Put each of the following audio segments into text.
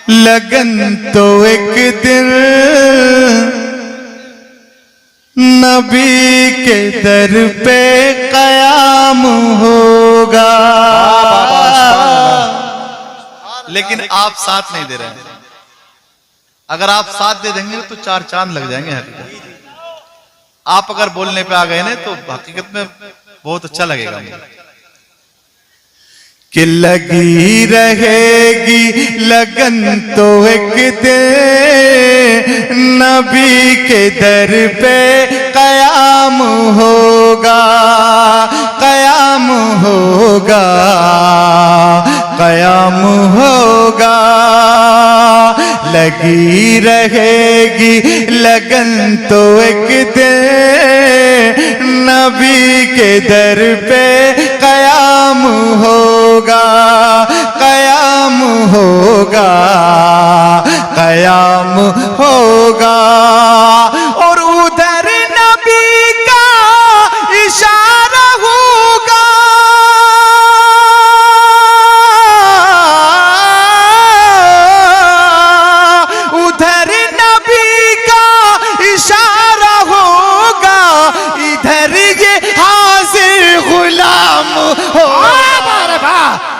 लगन तो एक दिन नबी के दर पे कयाम होगा। लेकिन आप साथ नहीं दे रहे हैं। अगर आप साथ दे देंगे तो चार चांद लग जाएंगे हकीकत। आप अगर बोलने पे आ गए ना तो हकीकत में बहुत अच्छा लगेगा मुझे कि लगी रहेगी लगन तो एक दिन नबी के दर पे कयाम होगा, कयाम होगा, कयाम होगा। लगी रहेगी लगन तो एक दिन नबी के दर पे कयाम होगा, कयाम होगा, कयाम होगा। और उधर नबी का इशारा होगा, उधर नबी का इशारा होगा, इधर ये हाजिर गुलाम होगा।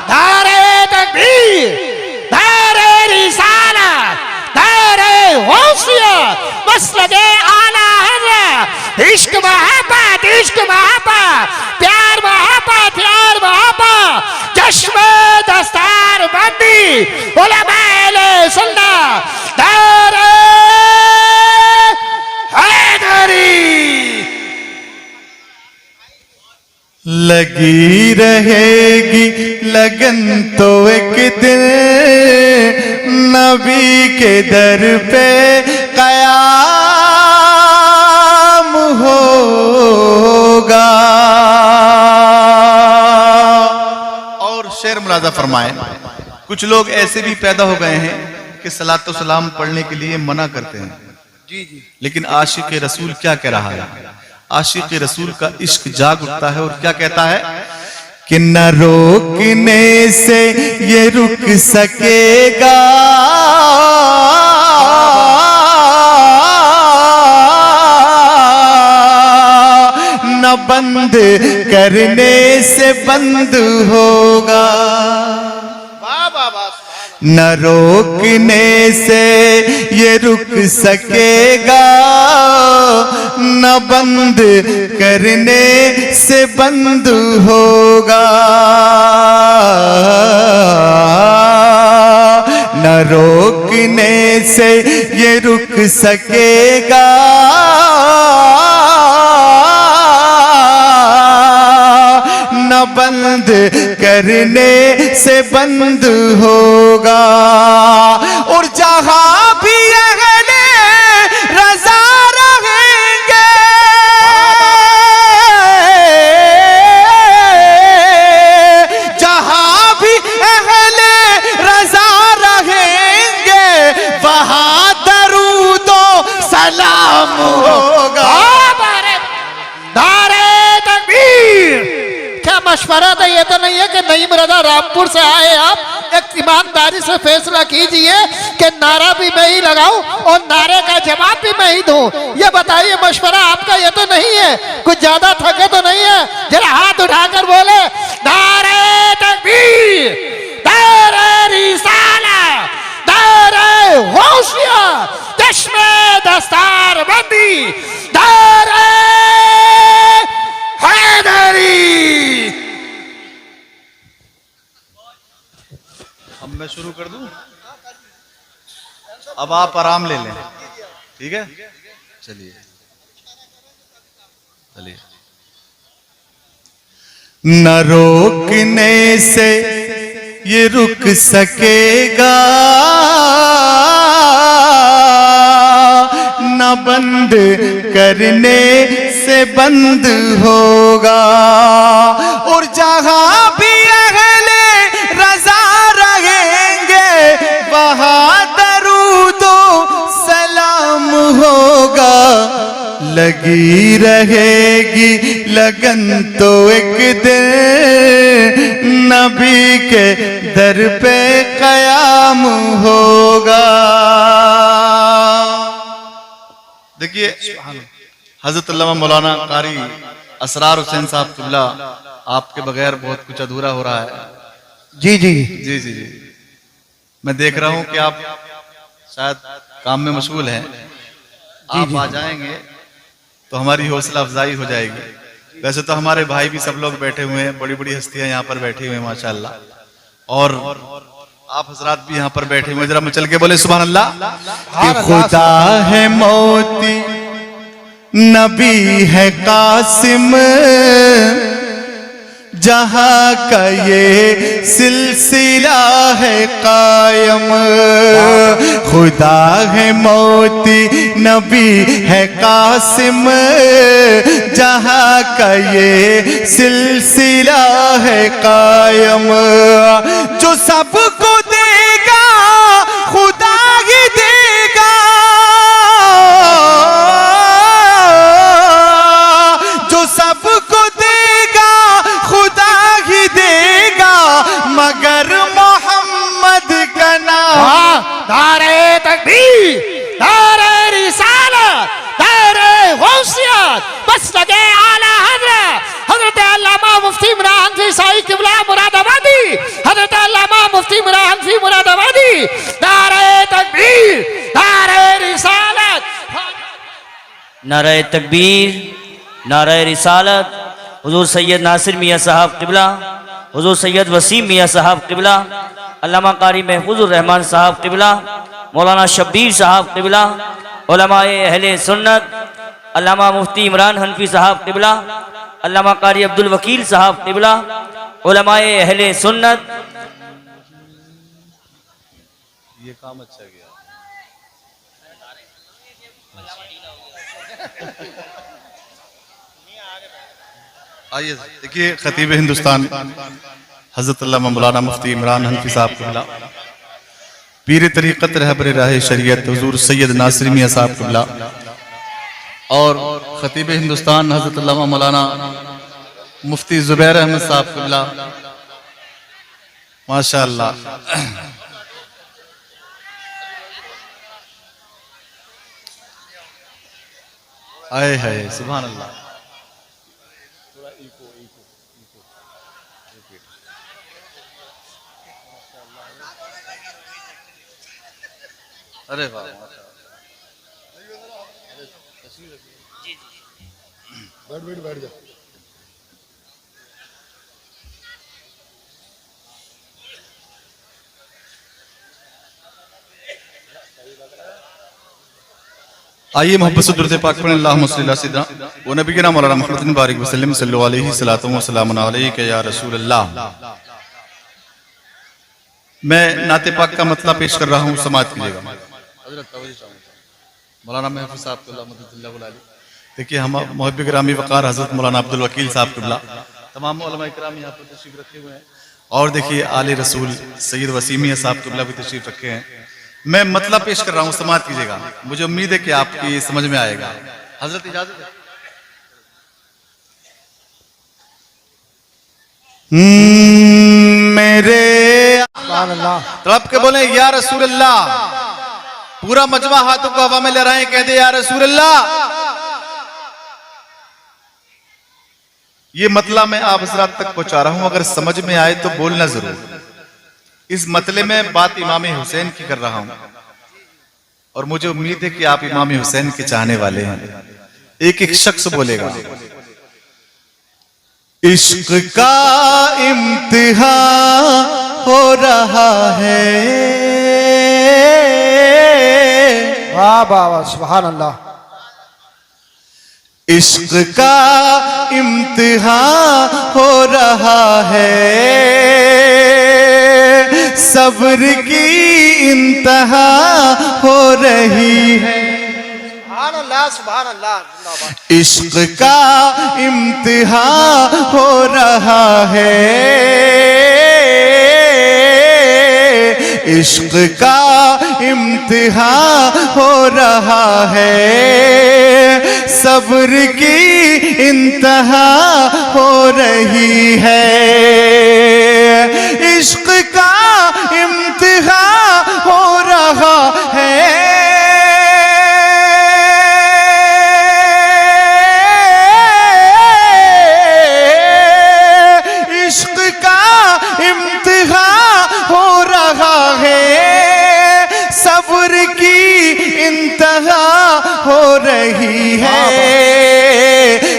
नारे तकबीर, नारे रिसालत, नारे गौसिया, मसलके आला हज़रत। इश्क मोहब्बत, इश्क मोहब्बत, प्यार मोहब्बत, प्यार मोहब्बत। चश्मे दस्तार बंदी उलमाए सुन्नत, नारे हैदरी। लगी रहेगी लगन तो एक दिन नबी के दर पे कयाम होगा। और शेर मुलाजा फरमाए, कुछ लोग ऐसे भी पैदा हो गए हैं कि सलातो सलाम पढ़ने के लिए मना करते हैं। जी जी। लेकिन आशिक रसूल क्या कह रहा है? आशिक रसूल का इश्क जाग उठता है और क्या कहता है कि न रोकने से ये रुक सकेगा, न बंद करने से बंद होगा। न रोकने से ये रुक सकेगा, न बंद करने से बंद होगा। न रोकने से ये रुक सकेगा, न बंद करने से बंद होगा। और जहां भी अहले रज़ा रहेंगे, जहां भी अहले रज़ा रहेंगे, वहां दरूदो सलाम होगा। मशवरा तो ये तो नहीं है कि नईम रजा रामपुर से आए आप। एक ईमानदारी से फैसला कीजिए कि नारा भी मैं ही लगाऊं और नारे का जवाब भी मैं ही दूं। ये बताइए मशवरा आपका ये तो नहीं है? कुछ ज्यादा थके तो नहीं है? जरा हाथ उठाकर बोले नारे तकबीर, नारे रिसालत, नारे गौसिया, चश्मे दस्तार बंदी, नारे हैदरी। अब मैं शुरू कर दूं? अब आप आराम ले लें, ठीक है? चलिए चलिए। न रोकने से ये रुक सकेगा, न बंद करने से बंद होगा। और जहां भी अहले रज़ा रहेंगे, वहां दरूदो सलाम होगा। लगी रहेगी लगन तो एक दिन नबी के दर पे कयाम होगा। देखिए हजरत अल्लामा मौलाना कारी असरार हुसैन साहब क़िबला, आपके बगैर बहुत कुछ अधूरा हो रहा है। जी जी जी जी जी, मैं देख रहा हूं कि आप शायद काम में मशगूल हैं। आप आ जाएंगे तो हमारी हौसला अफजाई हो जाएगी। वैसे तो हमारे भाई भी सब लोग बैठे हुए हैं, बड़ी बड़ी हस्तियां यहाँ पर बैठी हुई हैं माशाअल्लाह, और आप हजरात भी यहाँ पर बैठे हुए। जरा मैं चल के बोले सुभान अल्लाह। कि खुदा है मोती, नबी है कासिम, जहां का ये सिलसिला है कायम। खुदा है मोती, नबी है कासिम, जहां का ये सिलसिला है कायम। जो सबको देगा खुदा ही देगा, जो सबको देगा खुदा ही देगा, मगर मोहम्मद का नाम। नारे तकबीर, नारे रिसालत, नारे गौसियत, बस लगे आला हजरत अल्लामा मुफ्ती इमरान हनफी साई क़िबला मुरादाबादी, हजरत अल्लामा मुफ्ती इमरान हनफी मुरादाबादी। नारे तकबीर, नारे रिसालत, नारे तकबीर, नारे रिसालत। हुजूर सैयद नासिर मियाँ साहब क़िबला, हुजूर सैयद वसीम मियाँ साहब क़िबला, अल्लामा कारी महफूजुर रहमान साहब क़िबला, मौलाना शब्बीर साहब क़िबला, उलमाए अहले सुन्नत, अल्लामा मुफ्ती इमरान हनफी साहब क़िबला, अल्लामा कारी अब्दुल वकील साहब क़िबला, उलमाए अहले सुन्नत। ये काम अच्छा गया। आइए देखिए, खतीब हिंदुस्तान हजरत अल्लामा मौलाना मुफ्ती इमरान हनफी साहब क़िबला, पीर तरीक़त रहबर राह शरीयत हुजूर सैयद नासिर मियाँ साहब क़िबला, और खतीब हिंदुस्तान हजरत अल्लामा मौलाना मुफ्ती ज़ुबैर अहमद साहब क़िबला, माशाअल्लाह। आए हाय सुभान अल्लाह। अरे वाह, बैठ जा। आइए मोहब्बत से दुरूद पाक पढ़ें। अल्लाहुम्मा सल्ली अला सय्यिदिना व नबीना मौलाना मुहम्मद बारिक वसल्लम सल्लल्लाहु अलैहि सलातो व सलामुन अलैका या रसूल अल्लाह। मैं नाते पाक का मतलब पेश कर रहा हूँ, समाअत कीजिएगा। मौलाना महफूज साहब क़िबला, देखिए हम मुहब्बे गिरामी वक़ार हज़रत मौलाना अब्दुल वकील साहब क़िबला, तमाम उलमा इकराम यहाँ पर तशरीफ़ रखे हुए हैं, और देखिए आले रसूल सैयद वसीम मियाँ साहब क़िबला भी तशरीफ़ रखे हैं। मैं मतलब पेश कर रहा हूँ, समाअत कीजिएगा। मुझे उम्मीद है कि आपकी ये समझ में आएगा। हजरत इजाज़त है। मेरे तड़प के बोले या रसूल अल्लाह। पूरा मजमा हाथों को हवा में लहराएं, कह दे या रसूल अल्लाह। ये मतला मैं आप हज़रात तक पहुंचा रहा हूं, अगर समझ में आए तो बोलना जरूर। इस मतले में बात इमाम हुसैन की कर रहा हूं, और मुझे उम्मीद है कि आप इमाम हुसैन के चाहने वाले हैं। एक एक शख्स बोलेगा, इश्क का इम्तिहान हो रहा है। वाह वाह वाह, सुभान अल्लाह। इश्क का इम्तिहान हो रहा है, सब्र की इंतहा हो रही है। सुभान अल्लाह, सुभान अल्लाह। इश्क का इम्तिहान हो रहा है, इश्क का इम्तिहान हो रहा है, सब्र की इंतहा हो रही है। इश्क का इम्तिहान हो रहा है, हो रही है,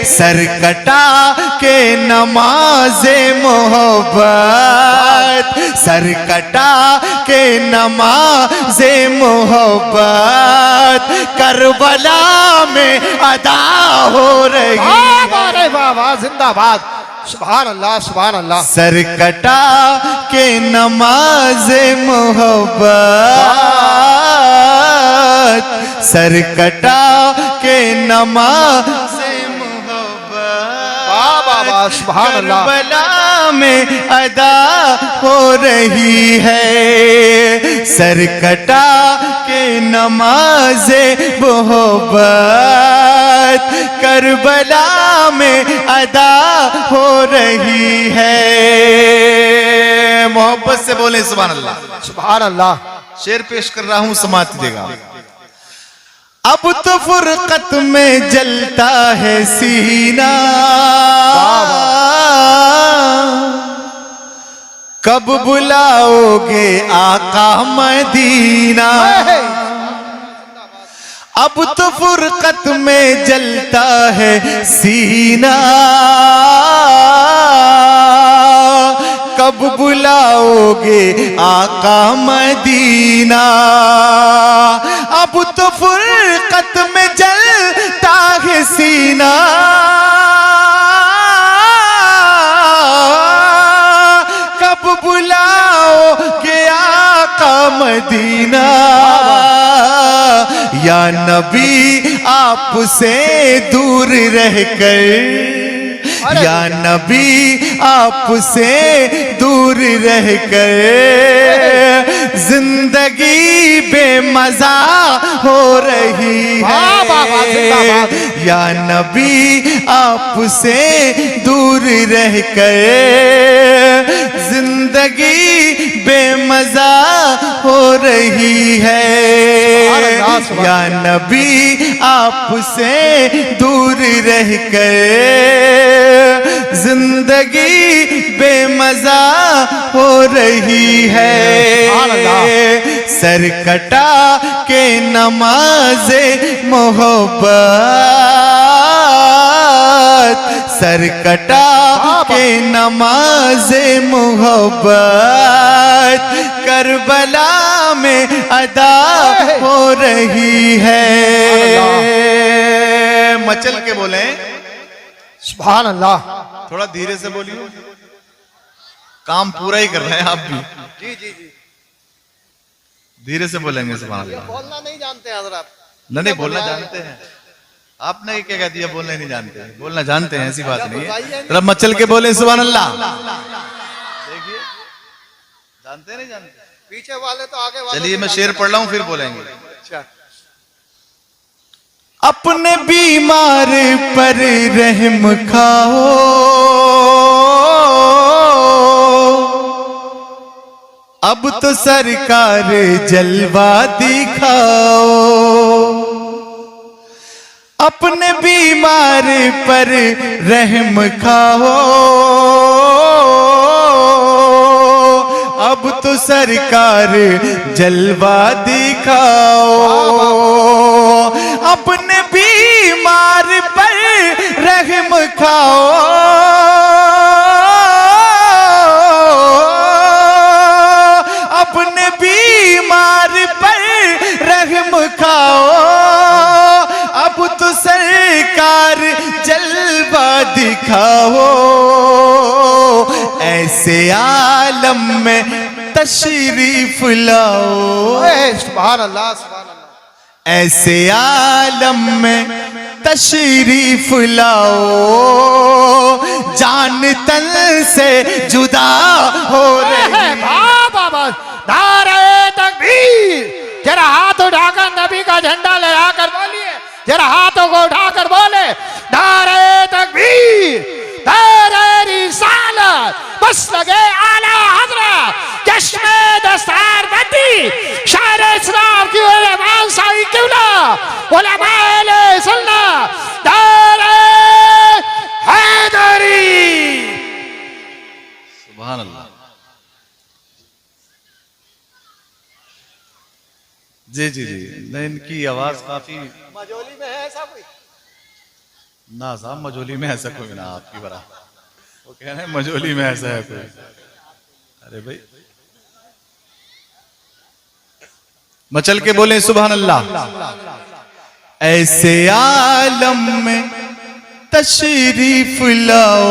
सर कटा के नमाज़े मोहब्बत, सर कटा के नमाज़े मोहब्बत करबला में अदा हो रही है। अरे वाह वाह, जिंदाबाद, सुभान अल्लाह सुभान अल्लाह। सर कटा के नमाज़े मोहब्बत, सर कटा के नमाज़े मोहब्बत सुभान अल्लाह। करबला में अदा हो रही है, सर कटा के नमाज़े मोहब्बत करबला में अदा हो रही है। मोहब्बत से बोले सुभान अल्लाह सुभान अल्लाह। शेर पेश कर रहा हूं, समात देगा। अब तो फुरकत में जलता है सीना, कब बुलाओगे आका मदीना। अब तो फुरकत में जलता है सीना, कब बुलाओगे आका मदीना। अब तो फुरकत में जलता है सीना, कब बुलाओगे आका मदीना। या नबी आपसे दूर रहकर, या नबी आपसे दूर रहकर जिंदगी बेमजा हो रही है। या नबी आपसे दूर रहकर जिंदगी बेमजा हो रही है। या नबी आपसे दूर रहकर जिंदगी बेमजा हो रही है। सर कटा के नमाज़े मोहब्बत, सर कटा के नमाज़े मोहब्बत करबला में अदा हो रही है। मचल के बोले सुभान अल्लाह। थोड़ा धीरे से बोलिए, काम पूरा ही कर रहे हैं आप भी। जी जी जी, धीरे से बोलेंगे सुभान अल्लाह। बोलना नहीं जानते हजरत। नहीं बोलना जानते हैं। आपने क्या कह दिया, बोलना नहीं जानते? बोलना जानते हैं, ऐसी बात नहीं है। जरा मचल के बोले सुभान अल्लाह। देखिए, जानते नहीं जानते? पीछे वाले तो आगे वाले। चलिए मैं शेर पढ़ रहा हूं, फिर बोलेंगे। अच्छा। अपने बीमार पर रहम खाओ, अब तो सरकार जलवा दिखाओ। अपने बीमार पर रहम खाओ, अब तो सरकार जलवा दिखाओ। अपने बीमार पर रहम खाओ, अपने बीमार पर रहम खाओ। अब तो सरकार जलवा दिखाओ, ऐसे आलम में तशरीफ लाओ। सुभान अल्लाह सुभान अल्लाह। ऐसे आलम में तशरीफ लाओ, जान तन से जुदा हो रहे। बाबा नारे तकबीर। जरा हाथ उठाकर नबी का झंडा लहराकर बोलिए, जरा हाथों को उठाकर बोले नारे तकबीर, नारे रिसालत, बस लगे आला हजरत, चश्मे दस्तार बंदी, शायर इस्लाम की उलमा साई किबला, उलमा अहले सुन्नत, नारे हैदरी। सुभान अल्लाह। जी जी जी, नहीं इनकी आवाज काफी मजोली में है ऐसा कोई? ना साहब, मजोली में ऐसा कोई ना आपकी बरा। वो कह रहे हैं मजोली में ऐसा है कोई। अरे भाई मचल के बोले सुभान अल्लाह। ऐसे आलम में तशरीफ लाओ,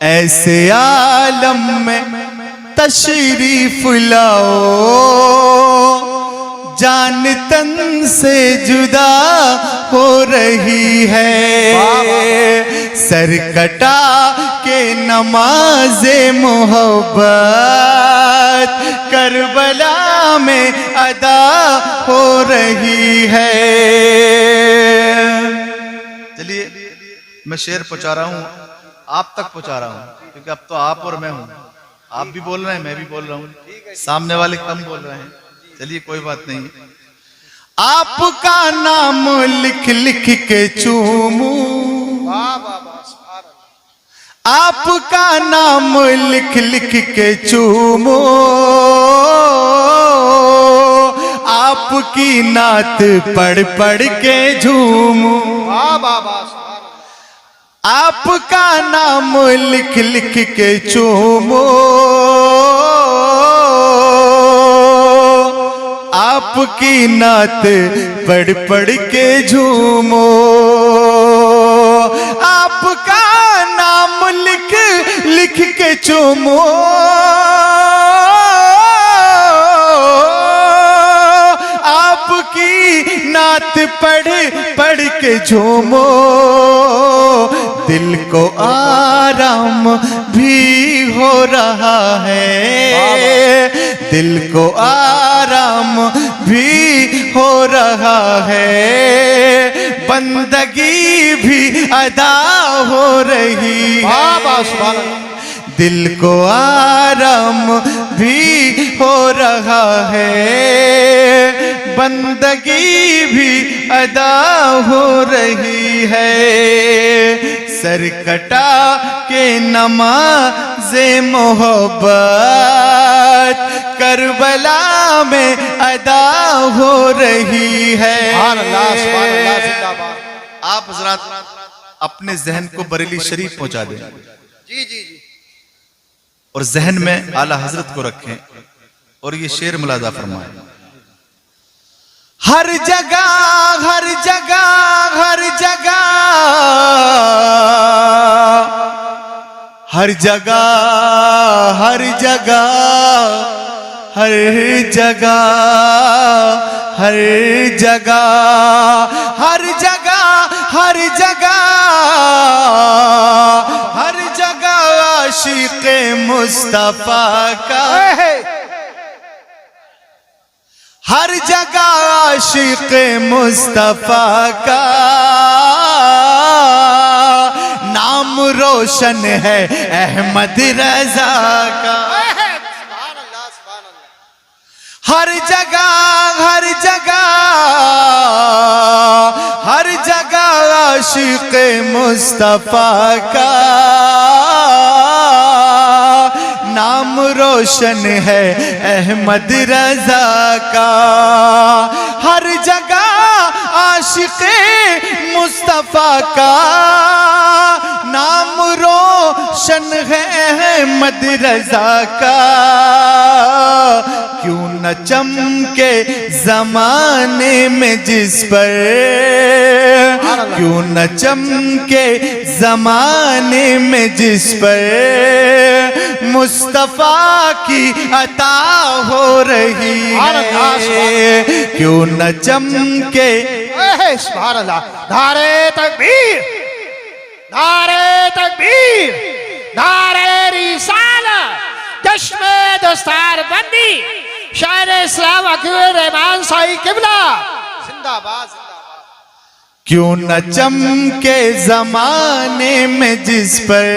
ऐसे आलम में तशरीफ लाओ, जान तन से जुदा हो रही है, सर कटा के नमाज़े मोहब्बत करबला में अदा हो रही है। चलिए मैं शेर पहुंचा रहा हूं, आप तक पहुंचा रहा हूं, क्योंकि अब तो आप और मैं हूं। आप भी बोल रहे हैं, मैं भी बोल रहा हूं, सामने वाले कम बोल रहे हैं। चलिए कोई बात नहीं। आपका नाम लिख लिख के चूमू, आपका नाम लिख लिख के चूमो, आपकी नात पढ़ पढ़ के झूमू, आपका नाम लिख लिख के चूमो, आपकी नात पढ़ पढ़ के झूमो, आपका नाम लिख लिख के चूमो, आपकी नात पढ़ पढ़ के झूमो, दिल को आराम भी हो रहा है, दिल को आराम भी हो रहा है, बंदगी भी अदा हो रही है, दिल को आराम भी हो रहा है, बंदगी भी अदा हो रही है, सर कटा के नमाज़े मोहब्बत करबला में अदा हो रही है। आप हजरात अपने जहन को बरेली शरीफ पहुंचा दें, जी जी जी, और जहन में आला हजरत को रखें, और ये शेर मुलाजा फरमाएं। हर जगह हर जगह हर जगह हर जगह हर जगह हर जगह हर जगह हर जगह हर जगह हर जगह आशिक़े मुस्तफा का, हर जगह आशिक़े मुस्तफा का नाम रोशन है अहमद रजा का, हर जगह हर जगह हर जगह आशिक़े मुस्तफा का नाम रोशन है अहमद रजा का, हर जगह आशिक़े मुस्तफा का नाम रोशन है अहमद रजा का, क्यों न चमके जमाने में जिस पर, क्यों न चमके जमाने में जिस पर मुस्तफा की अता हो रही है, क्यों न चमके। सुभान अल्लाह। नारे तकबीर, नारे तकबीर, नारे रिसालत, जश्न दस्तार बंदी, शायर इस्लाम अकील रहमान साई किबला जिंदाबाद जिंदाबाद। क्यों न चमके जमाने में जिस पर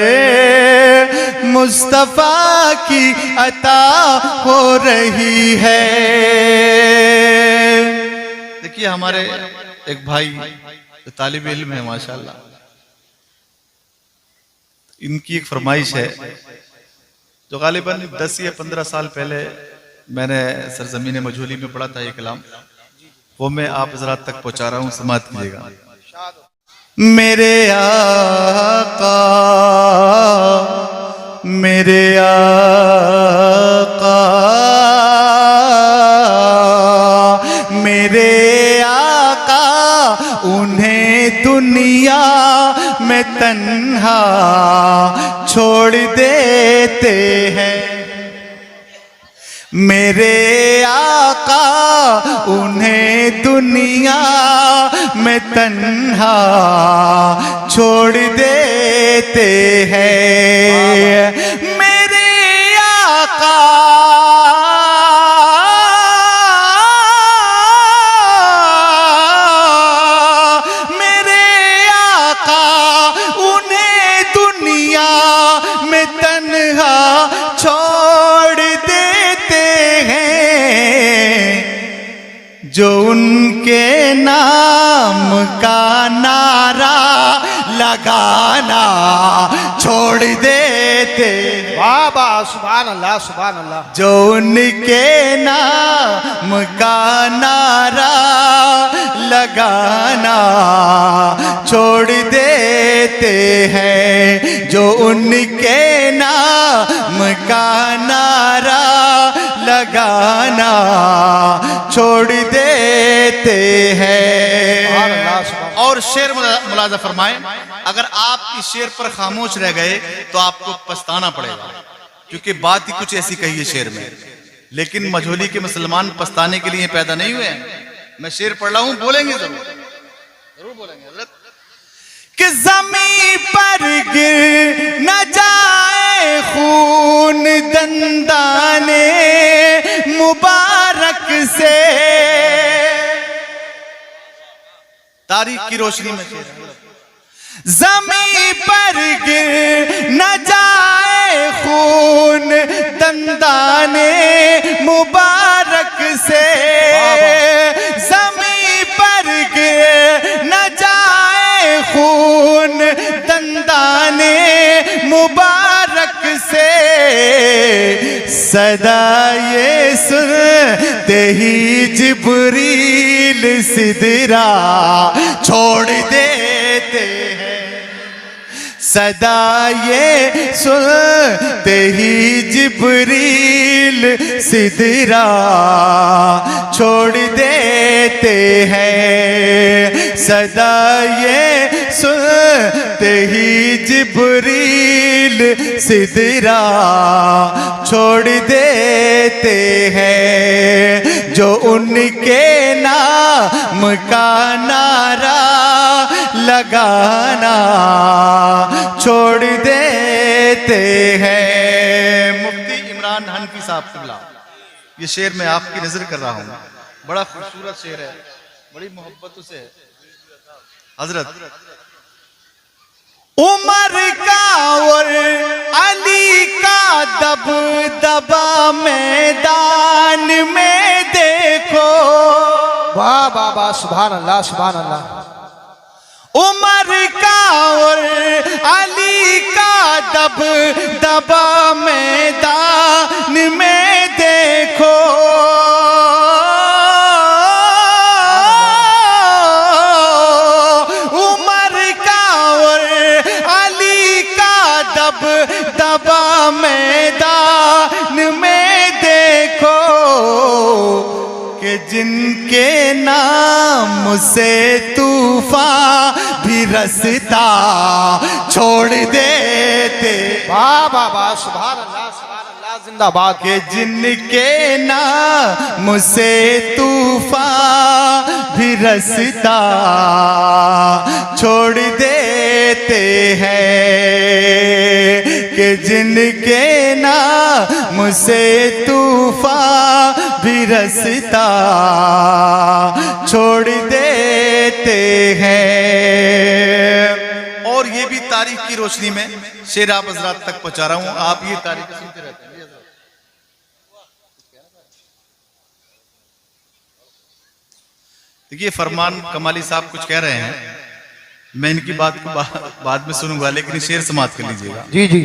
मुस्तफा की अता हो रही है। देखिए हमारे एक भाई तालिब इल्म है माशाल्लाह, इनकी एक फरमाइश है जो गालिबन 10 या 15 साल पहले मैंने सरजमीन मजहूली में पढ़ा था ये कलाम, वो मैं आप हजरात तक पहुंचा रहा हूं, समात कीजिएगा। मेरे आका, मेरे आका, मेरे आका, उन्हें दुनिया में तन्हा छोड़ देते हैं। मेरे आका उन्हें दुनिया में तन्हा छोड़ देते हैं। मेरे आका मेरे आका उन्हें दुनिया में तन्हा छोड़ देते हैं। जो उनके नाम का नारा लगाना छोड़ देते, वाह वाह, सुभान अल्लाह सुभान अल्लाह। जो उनके नाम का नारा लगाना छोड़ देते हैं। जो उनके नाम का नारा लगाना छोड़ देते हैं। और शेर मुलाजा फरमाएं, अगर आप इस शेर पर खामोश रह गए तो आपको पछताना पड़ेगा, क्योंकि बात ही कुछ ऐसी कही है शेर में। लेकिन मजहूली के मुसलमान पछताने के लिए पैदा नहीं हुए हैं। मैं शेर पढ़ रहा हूं, बोलेंगे जरूर, जरूर बोलेंगे हजरत। कि ज़मीं पर गिर न जाए खून दंदाने मुबारक से। तारीख की रोशनी में ज़मीं पर गिर न जाए खून दंदाने मुबारक से। ज़मीं पर गिर न जाए खून दंदाने मुबारक से। सदा ये सुनते ही जिब्रील सिदरा छोड़ देते हैं। सदा ये सुनते ही जिब्रील सिदरा छोड़ देते हैं। सदा ये सुनते ही जिब्रील सिदरा छोड़ देते हैं। जो उनके नाम का नारा लगाना छोड़ देते हैं। मुफ्ती इमरान हनफी साहब क़िबला, ये शेर मैं आपकी नजर कर रहा हूँ, बड़ा खूबसूरत शेर है, बड़ी मोहब्बत से। हजरत उमर का और अली का दबदबा मैदान में देखो। वाह वाह वाह, सुभान अल्लाह सुभान अल्लाह। उमर का और अली का दबदबा मैदान में देखो। उमर का और अली का दबदबा मैदान में देखो। कि जिनके नाम से तूफान भी रास्ता छोड़ देते। वाह वाह वाह, सुभान अल्लाह सुभान अल्लाह, जिंदाबाद। के जिनके नाम से तूफान भी रास्ता छोड़ देते हैं। कि जिनके नाम से तूफान भी रास्ता छोड़ देते हैं। और ये भी तारीख की रोशनी में शेर आप हजरात तक पहुंचा रहा हूं, आप ये तारीख सुनते रहते हैं। देखिए फरमान कमाली साहब कुछ कह रहे हैं, मैं इनकी बात को बाद में सुनूंगा, लेकिन शेर समाप्त कर लीजिएगा। जी जी।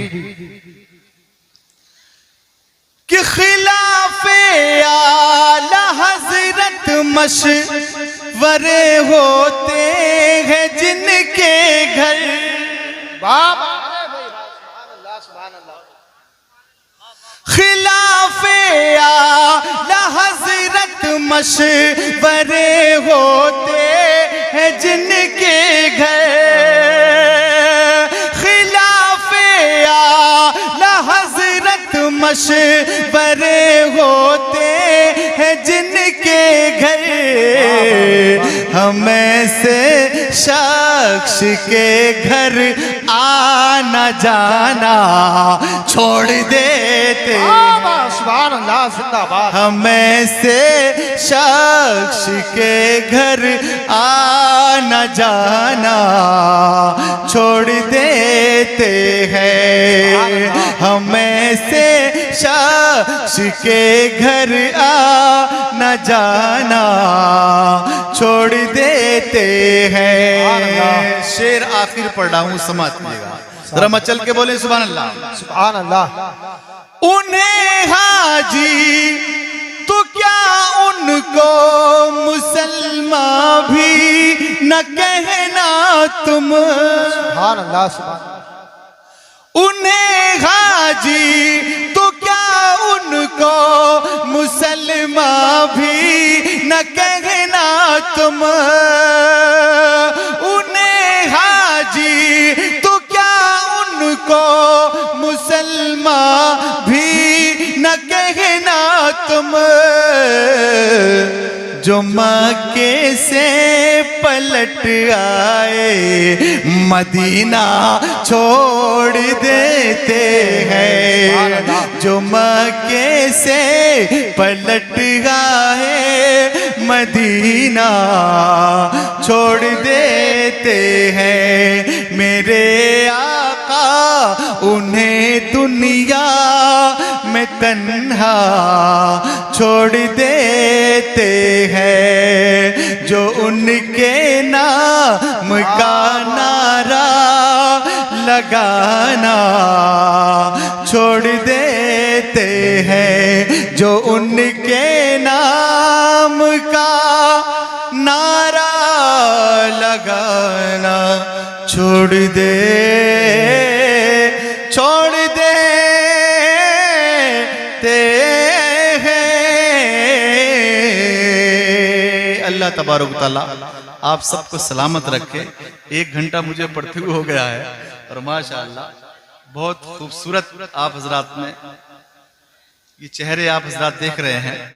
कि खिलाफे मशवरे होते हैं जिनके घर। बाबा खिलाफे आला हजरत मशवरे होते हैं जिनके घर। खिलाफे आला हजरत मशवरे होते हैं जिनके घर। हम ऐसे शख्स के घर आना जाना छोड़ देते। सुभान अल्लाह जिंदाबाद। हम ऐसे शख्स के घर आना जाना छोड़ देते हैं। हम ऐसे शख्स के घर आना जाना छोड़ देते हैं। शेर आखिर पढ़ रहा हूं, समझ लीजिएगा जरा मचल के बोले सुभान अल्लाह। सुभान अल्लाह। उन्हें हाजी तो क्या उनको मुसलमान भी न कहना तुम। सुभान अल्लाह सुभान। उन्हें हाजी तो क्या उनको मुसलमान भी न कहना तुम। उन्हें हाजी तो क्या उनको मुसलमान भी न कहना तुम। जो मक्के से पलट आए मदीना छोड़ देते हैं। जो मक्के से पलट आए मदीना छोड़ देते हैं। मेरे आका उन्हें दुनिया में तन्हा छोड़ देते हैं। जो उनके नाम का नारा लगाना छोड़ देते हैं। जो उनके नाम का नारा लगाना छोड़ देते हैं। अल्लाह तबारक तआला आप सबको सलामत रखे। 1 घंटा मुझे पढ़ते हुए हो गया है और माशाअल्लाह बहुत खूबसूरत आप हजरात में ये चेहरे आप हजरात देख रहे हैं।